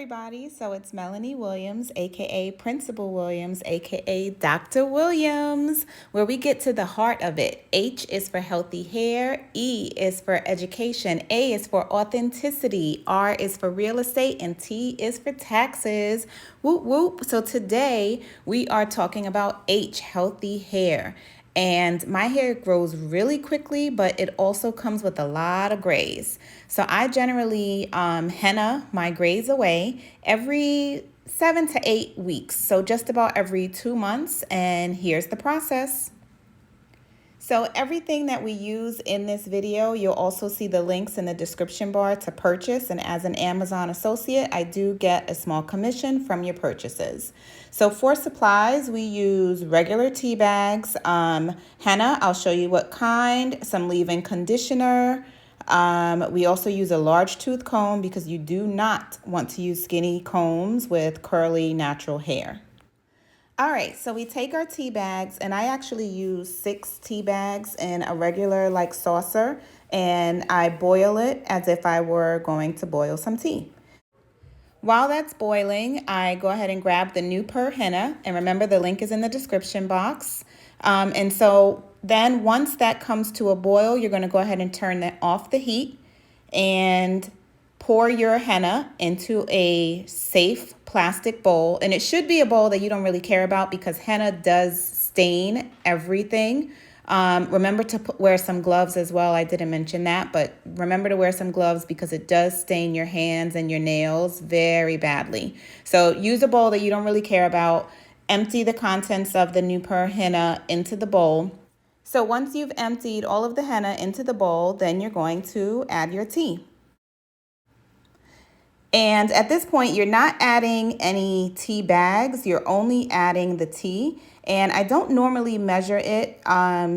everybody. So it's Melanie Williams, aka Principal Williams, aka Dr. Williams, where we get to the heart of it. H is for healthy hair, E is for education, A is for authenticity, R is for real estate, and T is for taxes. Whoop whoop. So today we are talking about H, healthy hair. And my hair grows really quickly, but it also comes with a lot of grays. So I generally henna my grays away every 7 to 8 weeks. So just about every 2 months. And here's the process. So everything that we use in this video, you'll also see the links in the description bar to purchase. And as an Amazon associate, I do get a small commission from your purchases. So for supplies, we use regular tea bags, henna, I'll show you what kind, some leave-in conditioner. We also use a large tooth comb because you do not want to use skinny combs with curly natural hair. All right, so we take our tea bags, and I actually use 6 tea bags in a regular saucer, and I boil it as if I were going to boil some tea. While that's boiling, I go ahead and grab the new per henna, and remember the link is in the description box. And so then once that comes to a boil, you're going to go ahead and turn that off the heat and pour your henna into a safe plastic bowl. And it should be a bowl that you don't really care about because henna does stain everything. Remember to wear some gloves as well. I didn't mention that, but remember to wear some gloves because it does stain your hands and your nails very badly. So use a bowl that you don't really care about. Empty the contents of the new per henna into the bowl. So once you've emptied all of the henna into the bowl, then you're going to add your tea. And at this point, you're not adding any tea bags. You're only adding the tea. And I don't normally measure it.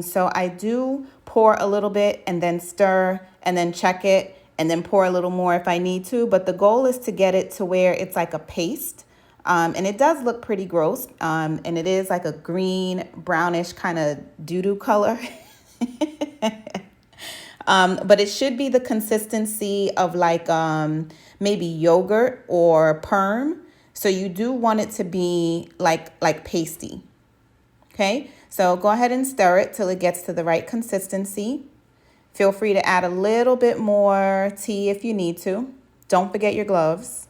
So I do pour a little bit and then stir and then check it and then pour a little more if I need to. But the goal is to get it to where it's like a paste. And it does look pretty gross. And it is like a green, brownish kind of doo-doo color. But it should be the consistency of maybe yogurt or perm. So you do want it to be like pasty. Okay, so go ahead and stir it till it gets to the right consistency. Feel free to add a little bit more tea if you need to. Don't forget your gloves.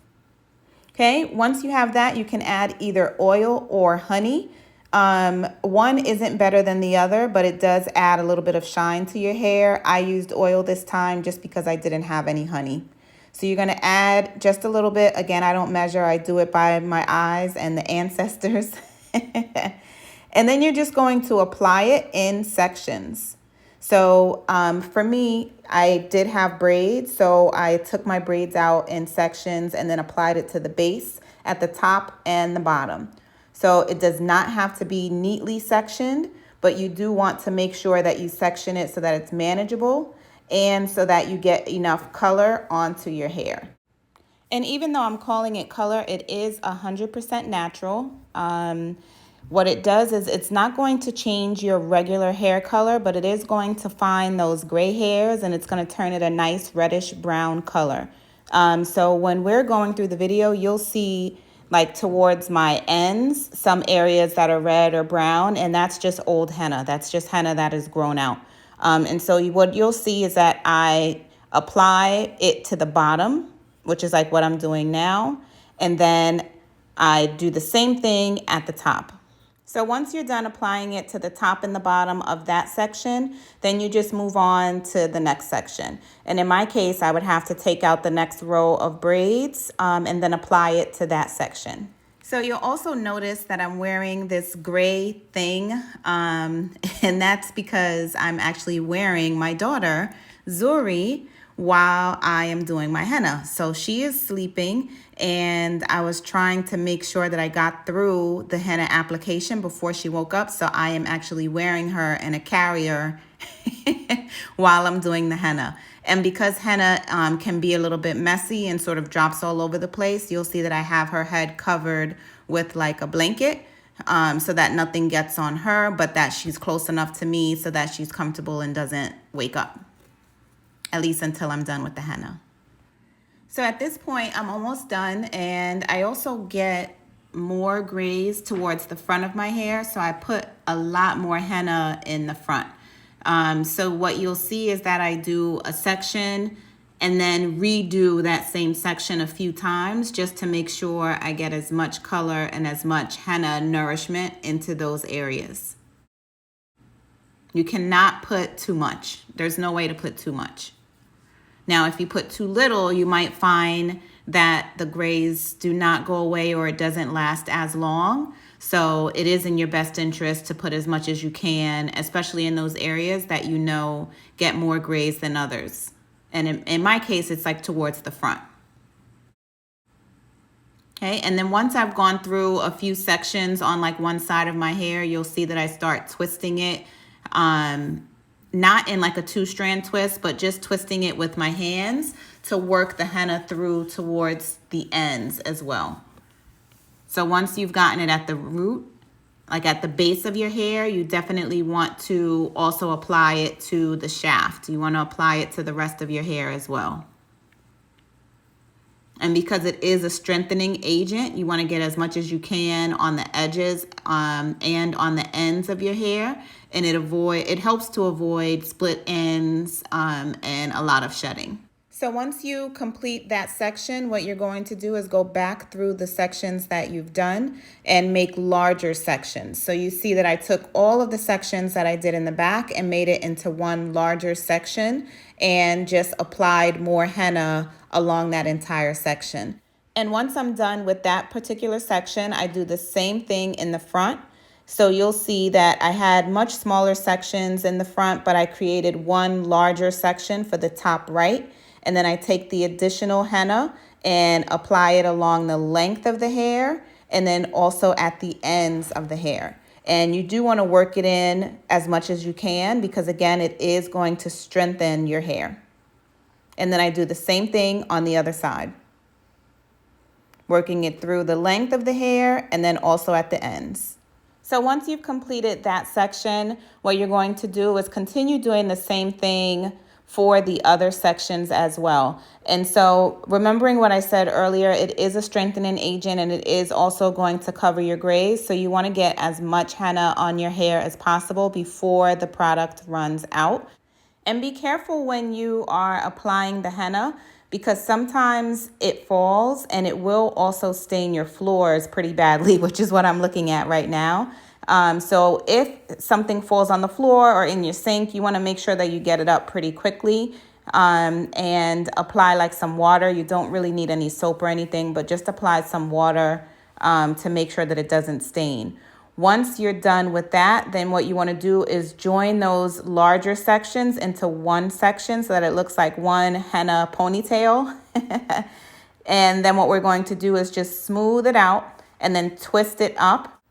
Okay, once you have that, you can add either oil or honey. One isn't better than the other, but it does add a little bit of shine to your hair. I used oil this time just because I didn't have any honey. So you're going to add just a little bit. Again, I don't measure. I do it by my eyes and the ancestors. And then you're just going to apply it in sections. So for me, I did have braids. So I took my braids out in sections and then applied it to the base at the top and the bottom. So it does not have to be neatly sectioned, but you do want to make sure that you section it so that it's manageable and so that you get enough color onto your hair. And even though I'm calling it color, it is 100% natural. What it does is it's not going to change your regular hair color, but it is going to find those gray hairs and it's going to turn it a nice reddish brown color. So when we're going through the video, you'll see towards my ends, some areas that are red or brown, and that's just old henna. That's just henna that is grown out. And so what you'll see is that I apply it to the bottom, which is like what I'm doing now. And then I do the same thing at the top. So once you're done applying it to the top and the bottom of that section, then you just move on to the next section. And in my case, I would have to take out the next row of braids and then apply it to that section. So you'll also notice that I'm wearing this gray thing, and that's because I'm actually wearing my daughter, Zuri, while I am doing my henna. So she is sleeping and I was trying to make sure that I got through the henna application before she woke up. So I am actually wearing her in a carrier while I'm doing the henna. And because henna can be a little bit messy and sort of drops all over the place, you'll see that I have her head covered with like a blanket so that nothing gets on her, but that she's close enough to me so that she's comfortable and doesn't wake up, at least until I'm done with the henna. So at this point, I'm almost done, and I also get more grays towards the front of my hair, so I put a lot more henna in the front. So what you'll see is that I do a section and then redo that same section a few times just to make sure I get as much color and as much henna nourishment into those areas. You cannot put too much. There's no way to put too much. Now, if you put too little, you might find that the grays do not go away or it doesn't last as long. So it is in your best interest to put as much as you can, especially in those areas that you know get more grays than others. And in my case, it's like towards the front. Okay, and then once I've gone through a few sections on like one side of my hair, you'll see that I start twisting it. Not in like a 2-strand twist, but just twisting it with my hands to work the henna through towards the ends as well. So once you've gotten it at the root, like at the base of your hair, you definitely want to also apply it to the shaft. You want to apply it to the rest of your hair as well. And because it is a strengthening agent, you want to get as much as you can on the edges and on the ends of your hair. And it helps to avoid split ends and a lot of shedding. So once you complete that section, what you're going to do is go back through the sections that you've done and make larger sections. So you see that I took all of the sections that I did in the back and made it into one larger section and just applied more henna along that entire section. And once I'm done with that particular section, I do the same thing in the front. So you'll see that I had much smaller sections in the front, but I created one larger section for the top right. And then I take the additional henna and apply it along the length of the hair and then also at the ends of the hair. And you do want to work it in as much as you can because, again, it is going to strengthen your hair. And then I do the same thing on the other side, working it through the length of the hair and then also at the ends. So once you've completed that section, what you're going to do is continue doing the same thing for the other sections as well. And so remembering what I said earlier, it is a strengthening agent and it is also going to cover your grays. So you want to get as much henna on your hair as possible before the product runs out. And be careful when you are applying the henna because sometimes it falls and it will also stain your floors pretty badly, which is what I'm looking at right now. So if something falls on the floor or in your sink, you want to make sure that you get it up pretty quickly and apply like some water. You don't really need any soap or anything, but just apply some water to make sure that it doesn't stain. Once you're done with that, then what you want to do is join those larger sections into one section so that it looks like one henna ponytail. And then what we're going to do is just smooth it out and then twist it up.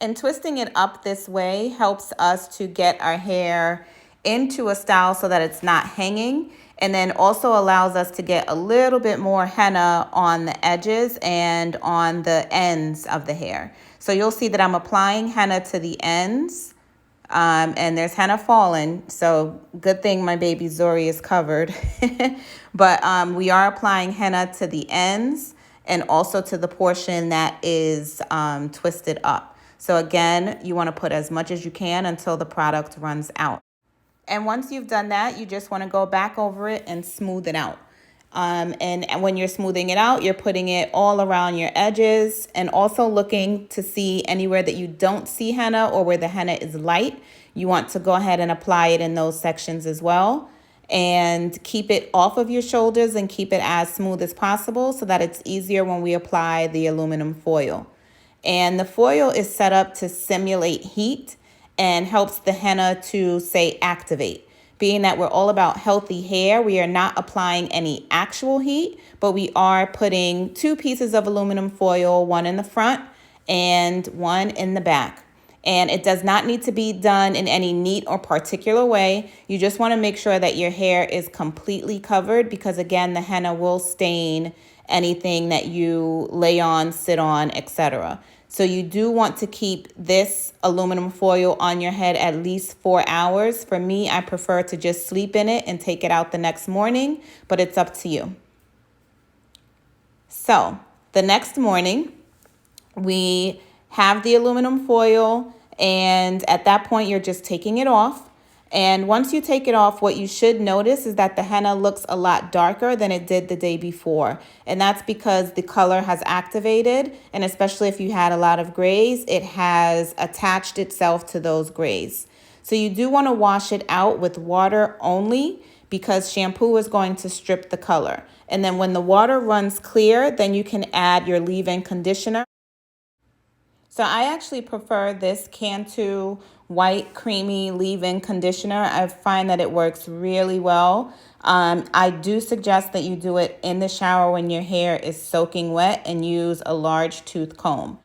And twisting it up this way helps us to get our hair into a style so that it's not hanging, and then also allows us to get a little bit more henna on the edges and on the ends of the hair. So you'll see that I'm applying henna to the ends, and there's henna falling. So good thing my baby Zori is covered. But we are applying henna to the ends and also to the portion that is twisted up. So again, you want to put as much as you can until the product runs out. And once you've done that, you just want to go back over it and smooth it out. And when you're smoothing it out, you're putting it all around your edges and also looking to see anywhere that you don't see henna or where the henna is light. You want to go ahead and apply it in those sections as well. And keep it off of your shoulders and keep it as smooth as possible so that it's easier when we apply the aluminum foil. And the foil is set up to simulate heat and helps the henna to, say, activate. Being that we're all about healthy hair, we are not applying any actual heat, but we are putting 2 pieces of aluminum foil, one in the front and one in the back. And it does not need to be done in any neat or particular way. You just want to make sure that your hair is completely covered because, again, the henna will stain anything that you lay on, sit on, etc. So you do want to keep this aluminum foil on your head at least 4 hours. For me, I prefer to just sleep in it and take it out the next morning, but it's up to you. So the next morning, we have the aluminum foil, and at that point you're just taking it off. And once you take it off, what you should notice is that the henna looks a lot darker than it did the day before. And that's because the color has activated, and especially if you had a lot of grays, it has attached itself to those grays. So you do want to wash it out with water only, because shampoo is going to strip the color. And then when the water runs clear, then you can add your leave-in conditioner. So I actually prefer this Cantu white creamy leave-in conditioner. I find that it works really well. I do suggest that you do it in the shower when your hair is soaking wet, and use a large tooth comb.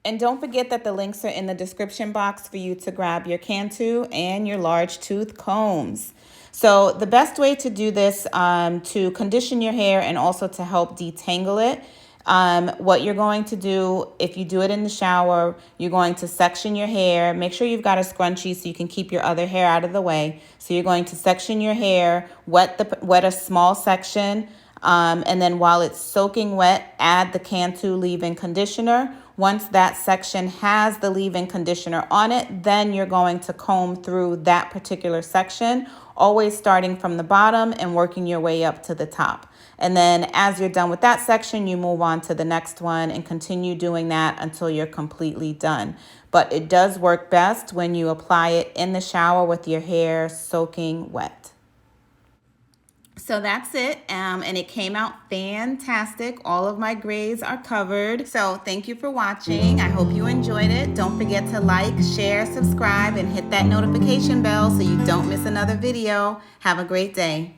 And don't forget that the links are in the description box for you to grab your Cantu and your large tooth combs. So the best way to do this, to condition your hair and also to help detangle it, what you're going to do, if you do it in the shower, you're going to section your hair. Make sure you've got a scrunchie so you can keep your other hair out of the way. So you're going to section your hair, wet a small section, and then while it's soaking wet, add the Cantu leave-in conditioner. Once that section has the leave-in conditioner on it, then you're going to comb through that particular section, always starting from the bottom and working your way up to the top. And then as you're done with that section, you move on to the next one and continue doing that until you're completely done. But it does work best when you apply it in the shower with your hair soaking wet. So that's it, and it came out fantastic. All of my grays are covered. So thank you for watching. I hope you enjoyed it. Don't forget to like, share, subscribe, and hit that notification bell so you don't miss another video. Have a great day.